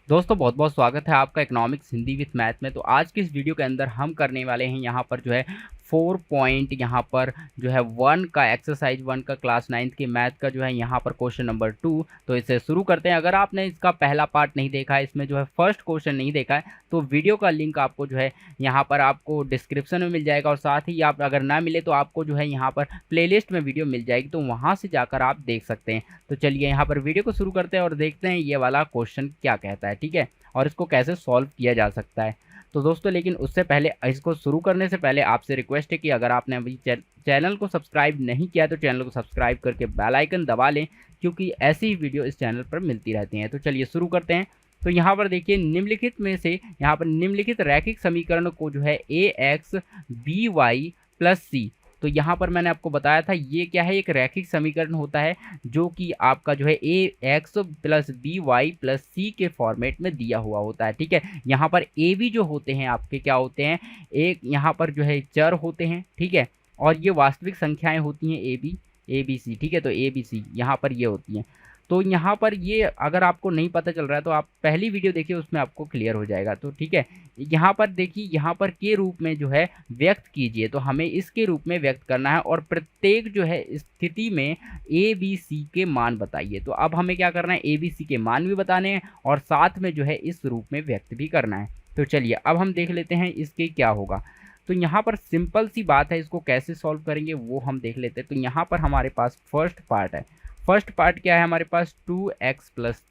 दोस्तों बहुत बहुत स्वागत है आपका इकोनॉमिक्स हिंदी विथ मैथ में। तो आज की इस वीडियो के अंदर हम करने वाले हैं यहाँ पर जो है 4 पॉइंट यहाँ पर जो है 1 का एक्सरसाइज 1 का क्लास 9th की मैथ का जो है यहाँ पर क्वेश्चन नंबर 2। तो इसे शुरू करते हैं। अगर आपने इसका पहला पार्ट नहीं देखा है, इसमें जो है फर्स्ट क्वेश्चन नहीं देखा है, तो वीडियो का लिंक आपको जो है यहाँ पर आपको डिस्क्रिप्शन में मिल जाएगा, और साथ ही आप अगर ना मिले तो आपको जो है यहाँ पर प्लेलिस्ट में वीडियो मिल जाएगी, तो वहाँ से जाकर आप देख सकते हैं। तो चलिए यहाँ पर वीडियो को शुरू करते हैं और देखते हैं ये वाला क्वेश्चन क्या कहता है, ठीक है, और इसको कैसे सॉल्व किया जा सकता है। तो दोस्तों लेकिन उससे पहले, इसको शुरू करने से पहले आपसे रिक्वेस्ट है कि अगर आपने अभी चैनल को सब्सक्राइब नहीं किया तो चैनल को सब्सक्राइब करके बेल आइकन दबा लें, क्योंकि ऐसी ही वीडियो इस चैनल पर मिलती रहती हैं। तो चलिए शुरू करते हैं। तो यहाँ पर देखिए निम्नलिखित में से यहाँ पर निम्नलिखित रैखिक समीकरण को जो है a x B y plus सी, तो यहाँ पर मैंने आपको बताया था ये क्या है, एक रैखिक समीकरण होता है जो कि आपका जो है a x plus b y plus c के फॉर्मेट में दिया हुआ होता है, ठीक है। यहाँ पर ए बी जो होते हैं आपके क्या होते हैं, एक यहाँ पर जो है चर होते हैं, ठीक है, और ये वास्तविक संख्याएं होती हैं ए बी सी, ठीक है। तो ए बी सी यहाँ पर ये होती हैं। तो यहाँ पर ये अगर आपको नहीं पता चल रहा है तो आप पहली वीडियो देखिए, उसमें आपको क्लियर हो जाएगा। तो ठीक है, यहाँ पर देखिए, यहाँ पर के रूप में जो है व्यक्त कीजिए, तो हमें इसके रूप में व्यक्त करना है और प्रत्येक जो है स्थिति में ए बी सी के मान बताइए। तो अब हमें क्या करना है, ए बी सी के मान भी बताने हैं और साथ में जो है इस रूप में व्यक्त भी करना है। तो चलिए अब हम देख लेते हैं इसके क्या होगा। तो यहाँ पर सिंपल सी बात है, इसको कैसे सॉल्व करेंगे वो हम देख लेते हैं। तो यहाँ पर हमारे पास फर्स्ट पार्ट है। फर्स्ट पार्ट क्या है हमारे पास, 2x plus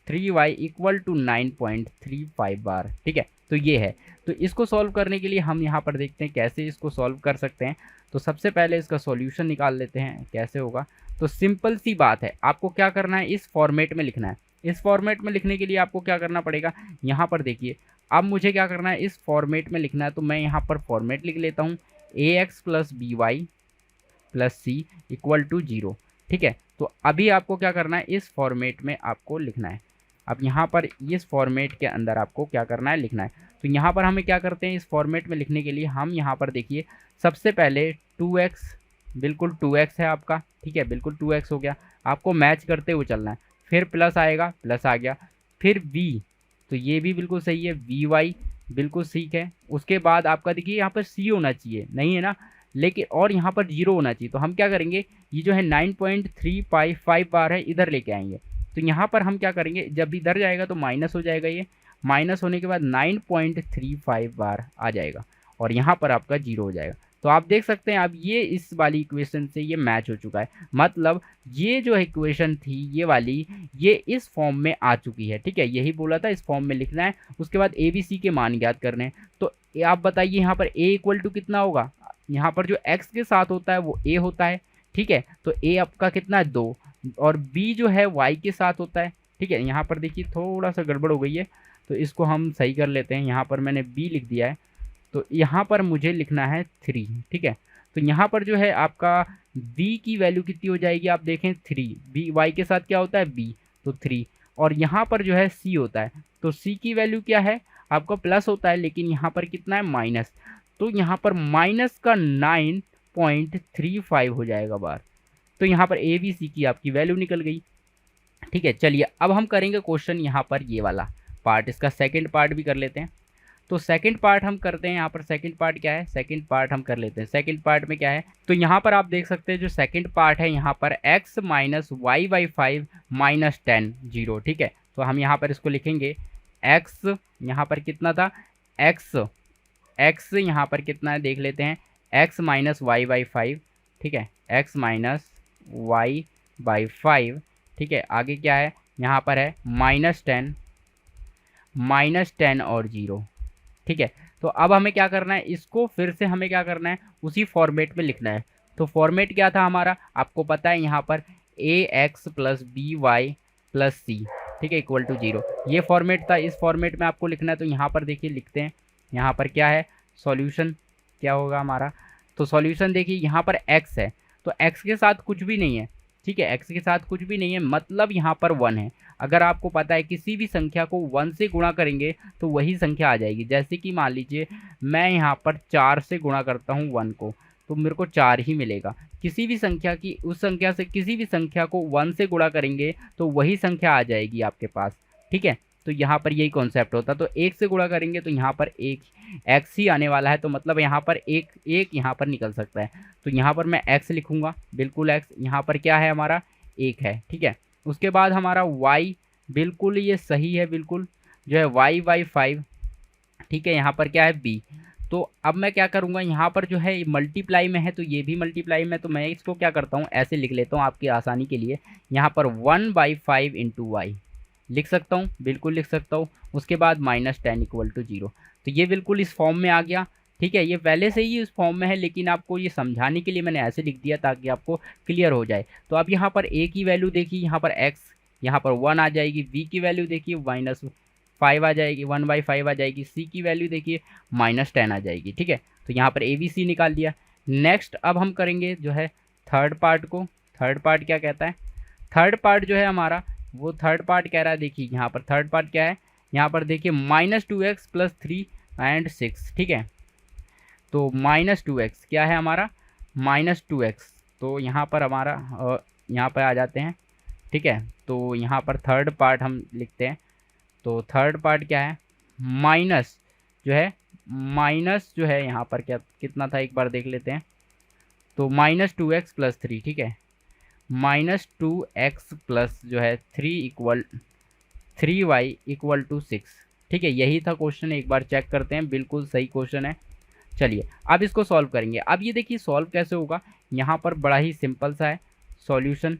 3y equal to 9.35 bar, ठीक है। तो ये है। तो इसको सॉल्व करने के लिए हम यहाँ पर देखते हैं कैसे इसको सॉल्व कर सकते हैं। तो सबसे पहले इसका सॉल्यूशन निकाल लेते हैं, कैसे होगा। तो सिंपल सी बात है, आपको क्या करना है, इस फॉर्मेट में लिखना है। इस फॉर्मेट में लिखने के लिए आपको क्या करना पड़ेगा, यहाँ पर देखिए, अब मुझे क्या करना है, इस फॉर्मेट में लिखना है। तो मैं यहाँ पर फॉर्मेट लिख लेता हूँ, a x plus b y plus c equal to 0, ठीक है। तो अभी आपको क्या करना है, इस फॉर्मेट में आपको लिखना है। अब यहाँ पर इस फॉर्मेट के अंदर आपको क्या करना है, लिखना है। तो यहाँ पर हमें क्या करते हैं, इस फॉर्मेट में लिखने के लिए हम यहाँ पर देखिए, सबसे पहले 2x, बिल्कुल 2x है आपका, ठीक है, बिल्कुल 2x हो गया। आपको मैच करते हुए चलना है। फिर प्लस आएगा, प्लस आ गया। फिर v, तो ये भी बिल्कुल सही है, वी वाई बिल्कुल ठीक है। उसके बाद आपका देखिए यहाँ पर c होना चाहिए, नहीं है ना, लेकिन और यहाँ पर 0 होना चाहिए। तो हम क्या करेंगे, ये जो है 9.355 बार है, इधर लेके आएंगे। तो यहाँ पर हम क्या करेंगे, जब इधर जाएगा तो माइनस हो जाएगा, ये माइनस होने के बाद 9.35 बार आ जाएगा और यहाँ पर आपका 0 हो जाएगा। तो आप देख सकते हैं अब ये इस वाली इक्वेशन से ये मैच हो चुका है, मतलब ये जो इक्वेशन थी ये वाली, ये इस फॉर्म में आ चुकी है, ठीक है। यही बोला था, इस फॉर्म में लिखना है। उसके बाद ए बी सी के मान ज्ञात करने हैं। तो आप बताइए यहाँ पर ए इक्वल टू कितना होगा, यहाँ पर जो x के साथ होता है वो a होता है, ठीक है। तो a आपका कितना है, 2, और b जो है y के साथ होता है, ठीक है। यहाँ पर देखिए थोड़ा सा गड़बड़ हो गई है, तो इसको हम सही कर लेते हैं। यहाँ पर मैंने b लिख दिया है, तो यहाँ पर मुझे लिखना है 3, ठीक है। तो यहाँ पर जो है आपका b की वैल्यू कितनी हो जाएगी, आप देखें 3, b y के साथ क्या होता है b, तो 3, और यहाँ पर जो है c होता है, तो c की वैल्यू क्या है आपका प्लस होता है, लेकिन यहाँ पर कितना है, माइनस। तो यहाँ पर माइनस का 9.35 हो जाएगा बार। तो यहाँ पर ए बी सी की आपकी वैल्यू निकल गई, ठीक है। चलिए अब हम करेंगे क्वेश्चन यहाँ पर ये वाला पार्ट, इसका सेकंड पार्ट भी कर लेते हैं। तो सेकंड पार्ट हम करते हैं। यहाँ पर सेकंड पार्ट क्या है, सेकंड पार्ट हम कर लेते हैं। सेकंड पार्ट में क्या है, तो यहाँ पर आप देख सकते हैं जो सेकंड पार्ट है, यहाँ पर x minus y by 5 minus 10 0, ठीक है। तो हम यहाँ पर इसको लिखेंगे, x यहाँ पर कितना था, x यहाँ पर कितना है देख लेते हैं, x माइनस वाई बाई 5, ठीक है, x माइनस वाई बाई 5, ठीक है। आगे क्या है, यहाँ पर है -10 और 0, ठीक है। तो अब हमें क्या करना है, इसको फिर से हमें क्या करना है, उसी फॉर्मेट में लिखना है। तो फॉर्मेट क्या था हमारा, आपको पता है, यहाँ पर a x plus b y plus c, ठीक है, इक्वल टू 0, ये फॉर्मेट था। इस फॉर्मेट में आपको लिखना है। तो यहाँ पर देखिए लिखते हैं, यहाँ पर क्या है, सॉल्यूशन क्या होगा हमारा। तो सॉल्यूशन देखिए यहाँ पर x है, तो x के साथ कुछ भी नहीं है, ठीक है, x के साथ कुछ भी नहीं है, मतलब यहाँ पर 1 है। अगर आपको पता है किसी भी संख्या को 1 से गुणा करेंगे तो वही संख्या आ जाएगी। जैसे कि मान लीजिए मैं यहाँ पर 4 से गुणा करता हूँ 1 को, तो मेरे को 4 ही मिलेगा। किसी भी संख्या की, उस संख्या से किसी भी संख्या को 1 से गुणा करेंगे तो वही संख्या आ जाएगी आपके पास। ठीक है। तो यहाँ पर यही कॉन्सेप्ट होता, तो एक से गुणा करेंगे तो यहाँ पर एक एक्स ही आने वाला है, तो मतलब यहाँ पर एक एक यहाँ पर निकल सकता है। तो यहाँ पर मैं एक्स लिखूँगा, बिल्कुल एक्स, यहाँ पर क्या है हमारा एक है, ठीक है। उसके बाद हमारा वाई, बिल्कुल ये सही है, बिल्कुल जो है वाई बाई 5, ठीक है। यहाँ पर क्या है बी। तो अब मैं क्या करूँगा, यहाँ पर जो है मल्टीप्लाई में है तो ये भी मल्टीप्लाई में, तो मैं इसको क्या करता हूँ ऐसे लिख लेता हूँ आपकी आसानी के लिए। यहाँ पर 1/5 इंटू वाई लिख सकता हूँ, बिल्कुल लिख सकता हूँ। उसके बाद -10 इक्वल टू 0। तो ये बिल्कुल इस फॉर्म में आ गया, ठीक है। ये पहले से ही इस फॉर्म में है, लेकिन आपको ये समझाने के लिए मैंने ऐसे लिख दिया ताकि आपको क्लियर हो जाए। तो अब यहाँ पर ए की वैल्यू देखिए, यहाँ पर एक्स, यहाँ पर 1 आ जाएगी। बी की वैल्यू देखिए -5 आ जाएगी, 1/5 आ जाएगी। सी की वैल्यू देखिए -10 आ जाएगी, ठीक है। तो यहाँ पर ए बी सी निकाल दिया। नेक्स्ट अब हम करेंगे जो है थर्ड पार्ट को। थर्ड पार्ट क्या कहता है, थर्ड पार्ट जो है हमारा, वो थर्ड पार्ट कह रहा है, देखिए यहाँ पर थर्ड पार्ट क्या है, यहाँ पर देखिए -2x + 3 और 6, ठीक है। तो -2x क्या है हमारा, -2x। तो यहाँ पर हमारा यहाँ पर आ जाते हैं, ठीक है। तो यहाँ पर थर्ड पार्ट हम लिखते हैं। तो थर्ड पार्ट क्या है, माइनस जो है, माइनस जो है यहाँ पर क्या कितना था एक बार देख लेते हैं। तो -2x + 3, ठीक है। -2x प्लस जो है 3y = 6, ठीक है। यही था क्वेश्चन, एक बार चेक करते हैं, बिल्कुल सही क्वेश्चन है। चलिए अब इसको सॉल्व करेंगे। अब ये देखिए सॉल्व कैसे होगा, यहाँ पर बड़ा ही सिंपल सा है सॉल्यूशन।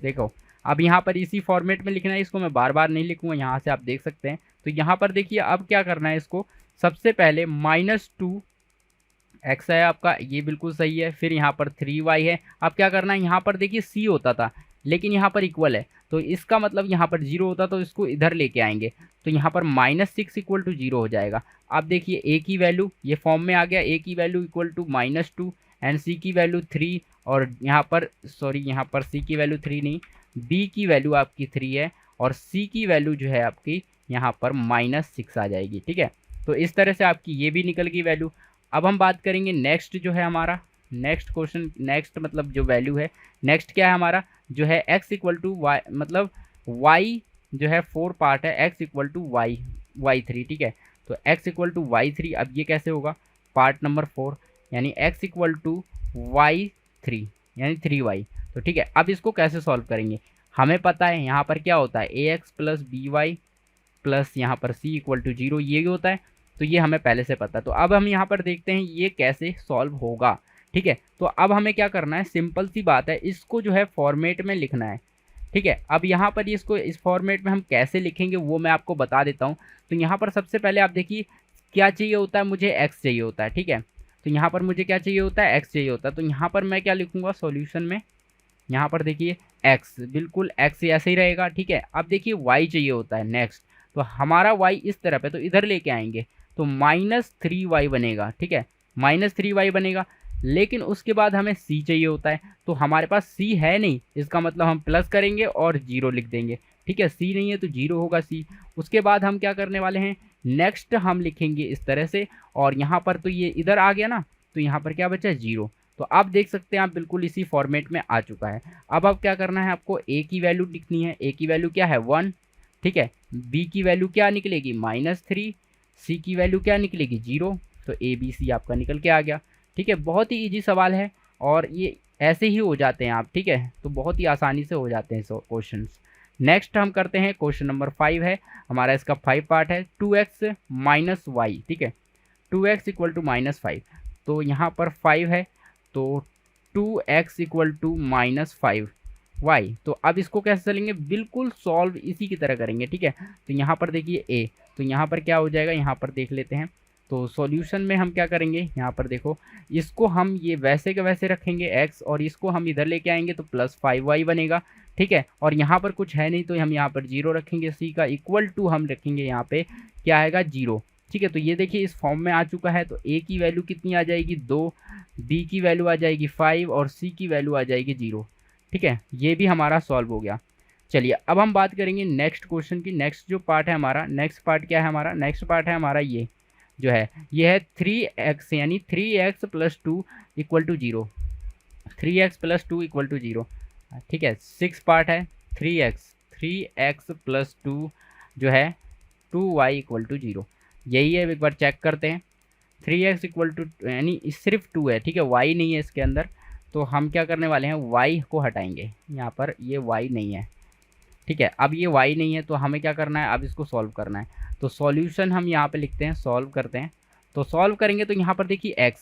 देखो अब यहाँ पर इसी फॉर्मेट में लिखना है, इसको मैं बार बार नहीं लिखूँगा, यहाँ से आप देख सकते हैं। तो यहाँ पर देखिए अब क्या करना है, इसको सबसे पहले -2x है आपका, ये बिल्कुल सही है। फिर यहाँ पर 3y है। अब क्या करना है, यहाँ पर देखिए c होता था लेकिन यहाँ पर इक्वल है, तो इसका मतलब यहाँ पर 0 होता, तो इसको इधर लेके आएंगे। तो यहाँ पर -6 = 0 हो जाएगा। अब देखिए a की वैल्यू ये फॉर्म में आ गया, a की वैल्यू = -2 एंड c की वैल्यू 3, और यहाँ पर सॉरी यहाँ पर c की वैल्यू 3 नहीं, b की वैल्यू आपकी 3 है, और c की वैल्यू जो है आपकी यहाँ पर -6 आ जाएगी, ठीक है। तो इस तरह से आपकी ये भी निकल गई वैल्यू। अब हम बात करेंगे नेक्स्ट जो है हमारा, नेक्स्ट क्वेश्चन, नेक्स्ट मतलब जो वैल्यू है, नेक्स्ट क्या है हमारा, जो है x = y, मतलब y जो है 4 पार्ट है, x = y3, ठीक है। तो x = y3, अब ये कैसे होगा, पार्ट नंबर 4 यानी x = y3 यानी 3y। तो ठीक है, अब इसको कैसे सॉल्व करेंगे, हमें पता है यहाँ पर क्या होता है, ax + by प्लस यहाँ पर c = 0, ये होता है। तो ये हमें पहले से पता है। तो अब हम यहाँ पर देखते हैं ये कैसे सॉल्व होगा, ठीक है। तो अब हमें क्या करना है, सिंपल सी बात है, इसको जो है फॉर्मेट में लिखना है, ठीक है। अब यहाँ पर इसको इस फॉर्मेट में हम कैसे लिखेंगे वो मैं आपको बता देता हूँ। तो यहाँ पर सबसे पहले आप देखिए क्या चाहिए होता है, मुझे x चाहिए होता है, ठीक है। तो यहाँ पर मुझे क्या चाहिए होता है, x चाहिए होता है। तो यहाँ पर मैं क्या लिखूँगा सॉल्यूशन में, यहाँ पर देखिए x, बिल्कुल x ऐसे ही रहेगा, ठीक है। अब देखिए y चाहिए होता है नेक्स्ट, तो हमारा y इस तरफ है तो इधर लेके आएंगे, तो -3y बनेगा, ठीक है, -3y बनेगा। लेकिन उसके बाद हमें c चाहिए होता है, तो हमारे पास c है नहीं, इसका मतलब हम प्लस करेंगे और 0 लिख देंगे, ठीक है। c नहीं है तो 0 होगा c। उसके बाद हम क्या करने वाले हैं, नेक्स्ट हम लिखेंगे इस तरह से, और यहाँ पर तो ये इधर आ गया ना, तो यहाँ पर क्या बचा 0। तो आप देख सकते हैं आप बिल्कुल इसी फॉर्मेट में आ चुका है। अब क्या करना है, आपको a की वैल्यू लिखनी है, a की वैल्यू क्या है 1, ठीक है। b की वैल्यू क्या निकलेगी -3, c की वैल्यू क्या निकलेगी 0। तो a b c आपका निकल के आ गया, ठीक है। बहुत ही इजी सवाल है और ये ऐसे ही हो जाते हैं आप, ठीक है। तो बहुत ही आसानी से हो जाते हैं क्वेश्चंस। नेक्स्ट हम करते हैं क्वेश्चन नंबर 5 है हमारा, इसका 5 पार्ट है, 2x - y, ठीक है। 2x = -5, तो यहाँ पर 5 है, तो 2x = -5y। तो अब इसको कैसे चलेंगे, बिल्कुल सॉल्व इसी की तरह करेंगे, ठीक है। तो यहाँ पर देखिए a, तो यहाँ पर क्या हो जाएगा, यहाँ पर देख लेते हैं। तो सॉल्यूशन में हम क्या करेंगे, यहाँ पर देखो, इसको हम ये वैसे के वैसे रखेंगे x, और इसको हम इधर लेके आएंगे तो +5y बनेगा, ठीक है। और यहाँ पर कुछ है नहीं तो हम यहाँ पर 0 रखेंगे, c का = हम रखेंगे यहाँ पे क्या आएगा 0, ठीक है। तो ये देखिए इस फॉर्म में आ चुका है। तो a की वैल्यू कितनी आ जाएगी 2, b की वैल्यू आ जाएगी 5 और c की वैल्यू आ जाएगी 0, ठीक है। ये भी हमारा सॉल्व हो गया। चलिए अब हम बात करेंगे नेक्स्ट क्वेश्चन की। नेक्स्ट जो पार्ट है हमारा, नेक्स्ट पार्ट क्या है हमारा, नेक्स्ट पार्ट है हमारा ये जो है, ये है 3x यानी 3x + 2 = 0, 3x + 2 = 0, ठीक है। 6 पार्ट है, 3x + 2 जो है 2y इक्वल टू 0। यही है, एक बार चेक करते हैं। 3x इक्वल टू यानी सिर्फ 2 है, ठीक है, y नहीं है इसके अंदर। तो हम क्या करने वाले हैं, y को हटाएंगे, यहाँ पर ये y नहीं है, ठीक है। अब ये y नहीं है तो हमें क्या करना है, अब इसको सॉल्व करना है। तो सॉल्यूशन हम यहाँ पे लिखते हैं, सॉल्व करते हैं। तो सॉल्व करेंगे तो यहाँ पर देखिए x,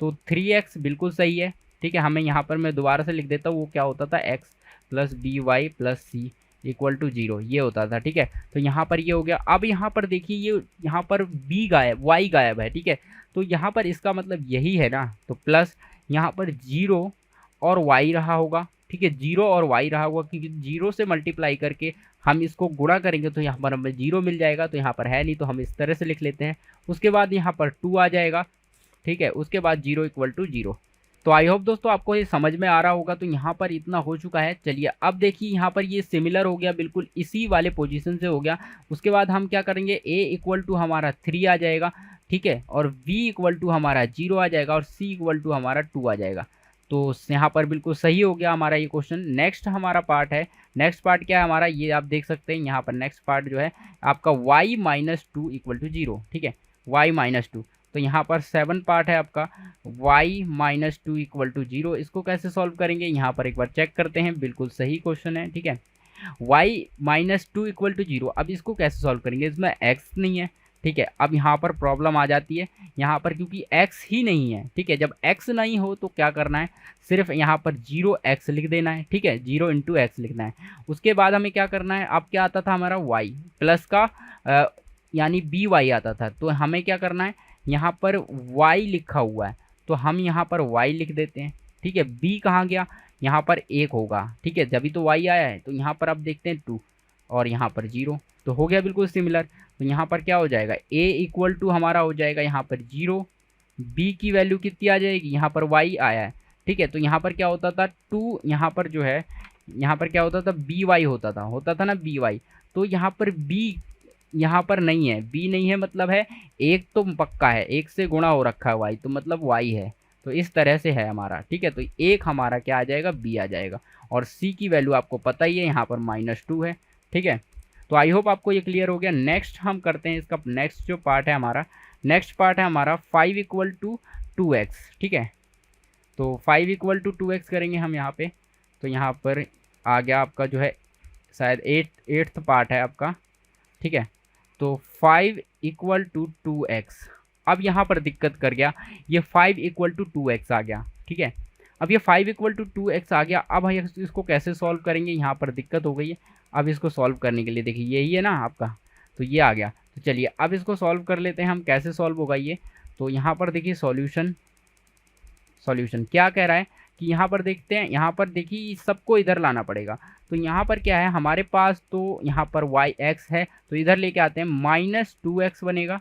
तो 3x बिल्कुल सही है, ठीक है। हमें यहाँ पर मैं दोबारा से लिख देता हूँ, वो क्या होता था, x plus d y plus c equal to 0, ये होता था, ठीक है। तो यहाँ पर ये हो गया। अब यहाँ पर देखिए ये यहाँ पर b गायब, y गायब है, ठीक है। तो यहाँ पर इसका मतलब यही है ना, तो प्लस यहाँ पर 0 और y रहा होगा, ठीक है, 0 और y रहा होगा, क्योंकि 0 से मल्टीप्लाई करके हम इसको गुणा करेंगे तो यहाँ पर हमें 0 मिल जाएगा। तो यहाँ पर है नहीं तो हम इस तरह से लिख लेते हैं। उसके बाद यहाँ पर 2 आ जाएगा, ठीक है, उसके बाद 0 इक्वल टू 0। तो आई होप दोस्तों आपको ये समझ में आ रहा होगा। तो यहाँ पर इतना हो चुका है। चलिए अब देखिए यहाँ पर ये सिमिलर हो गया, बिल्कुल इसी वाले पोजीशन से हो गया। उसके बाद हम क्या करेंगे, a इक्वल टू हमारा 3 आ जाएगा, ठीक है, और b इक्वल टू हमारा 0 आ जाएगा, और c इक्वल टू हमारा 2 आ जाएगा। तो यहाँ पर बिल्कुल सही हो गया हमारा ये क्वेश्चन। नेक्स्ट हमारा पार्ट है, नेक्स्ट पार्ट क्या है हमारा, ये आप देख सकते हैं यहाँ पर नेक्स्ट पार्ट जो है आपका y माइनस 2 इक्वल टू 0, ठीक है, y माइनस 2। तो यहाँ पर 7 पार्ट है आपका y माइनस 2 इक्वल टू 0। इसको कैसे सॉल्व करेंगे, यहाँ पर एक बार चेक करते हैं, बिल्कुल सही क्वेश्चन है, ठीक है, y माइनस 2 इक्वल टू 0। अब इसको कैसे सॉल्व करेंगे, इसमें x नहीं है, ठीक है। अब यहाँ पर प्रॉब्लम आ जाती है, यहाँ पर क्योंकि x ही नहीं है, ठीक है। जब x नहीं हो तो क्या करना है, सिर्फ यहाँ पर 0x लिख देना है, ठीक है, 0 इंटू एक्स लिखना है। उसके बाद हमें क्या करना है, अब क्या आता था हमारा y प्लस का यानी by आता था। तो हमें क्या करना है, यहाँ पर y लिखा हुआ है तो हम यहाँ पर y लिख देते हैं, ठीक है। b कहाँ गया, यहाँ पर 1 होगा, ठीक है, जब भी तो y आया है। तो यहाँ पर अब देखते हैं 2 और यहाँ पर 0, तो हो गया बिल्कुल सिमिलर। तो यहाँ पर क्या हो जाएगा, a इक्वल टू हमारा हो जाएगा यहाँ पर 0, b की वैल्यू कितनी आ जाएगी, यहाँ पर y आया है, ठीक है। तो यहाँ पर क्या होता था 2, यहाँ पर जो है यहाँ पर क्या होता था by होता था ना by। तो यहाँ पर b यहाँ पर नहीं है, b नहीं है, मतलब है 1 तो पक्का है, 1 से गुणा हो रखा है y, तो मतलब y है। तो इस तरह से है हमारा, ठीक है। तो 1 हमारा क्या आ जाएगा, b आ जाएगा। और c की वैल्यू आपको पता ही है, यहाँ पर -2 है, ठीक है। तो आई होप आपको ये क्लियर हो गया। नेक्स्ट हम करते हैं इसका नेक्स्ट जो पार्ट है हमारा, नेक्स्ट पार्ट है हमारा 5 इक्वल टू 2x, ठीक है। तो 5 इक्वल टू 2x करेंगे हम यहाँ पे। तो यहाँ पर आ गया आपका जो है शायद 8th पार्ट है आपका, ठीक है। तो 5 इक्वल टू 2x। अब यहाँ पर दिक्कत कर गया, ये 5 इक्वल टू 2x आ गया, ठीक है। अब ये 5 इक्वल टू 2x आ गया। अब हम इसको कैसे सॉल्व करेंगे, यहाँ पर दिक्कत हो गई है। अब इसको सॉल्व करने के लिए देखिए यही है ना आपका, तो ये आ गया। तो चलिए अब इसको सॉल्व कर लेते हैं हम, कैसे सॉल्व होगा ये। तो यहाँ पर देखिए सॉल्यूशन क्या कह रहा है कि यहाँ पर देखते हैं, यहाँ पर देखिए सबको इधर लाना पड़ेगा। तो यहाँ पर क्या है हमारे पास, तो यहाँ पर x है तो इधर लेके आते हैं, -2x बनेगा,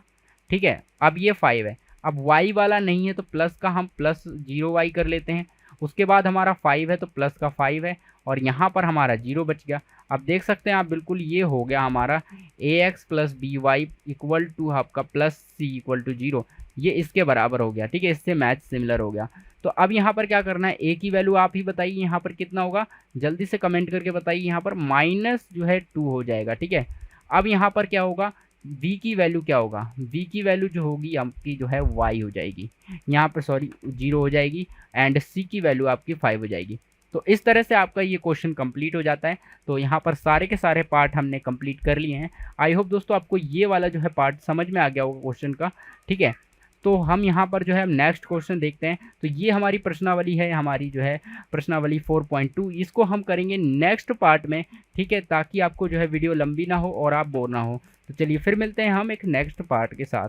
ठीक है। अब ये 5 है, अब y वाला नहीं है तो प्लस का हम प्लस 0y कर लेते हैं। उसके बाद हमारा 5 है तो प्लस का 5 है, और यहाँ पर हमारा 0 बच गया। अब देख सकते हैं आप बिल्कुल ये हो गया हमारा ax plus by equal to आपका प्लस c इक्वल टू 0, ये इसके बराबर हो गया, ठीक है, इससे मैच सिमिलर हो गया। तो अब यहाँ पर क्या करना है, a की वैल्यू आप ही बताइए यहाँ पर कितना होगा, जल्दी से कमेंट करके बताइए। यहाँ पर माइनस जो है 2 हो जाएगा, ठीक है। अब यहाँ पर क्या होगा, v की वैल्यू क्या होगा, v की वैल्यू जो होगी आपकी जो है y हो जाएगी, यहाँ पर सॉरी 0 हो जाएगी, एंड c की वैल्यू आपकी 5 हो जाएगी। तो इस तरह से आपका ये क्वेश्चन कंप्लीट हो जाता है। तो यहाँ पर सारे के सारे पार्ट हमने कंप्लीट कर लिए हैं। आई होप दोस्तों आपको ये वाला जो है पार्ट समझ में आ गया होगा क्वेश्चन का, ठीक है। तो हम यहाँ पर जो है नेक्स्ट क्वेश्चन देखते हैं। तो ये हमारी प्रश्नावली है, हमारी जो है प्रश्नावली 4.2, इसको हम करेंगे नेक्स्ट पार्ट में, ठीक है, ताकि आपको जो है वीडियो लंबी ना हो और आप बोर ना हो। तो चलिए फिर मिलते हैं हम एक नेक्स्ट पार्ट के साथ।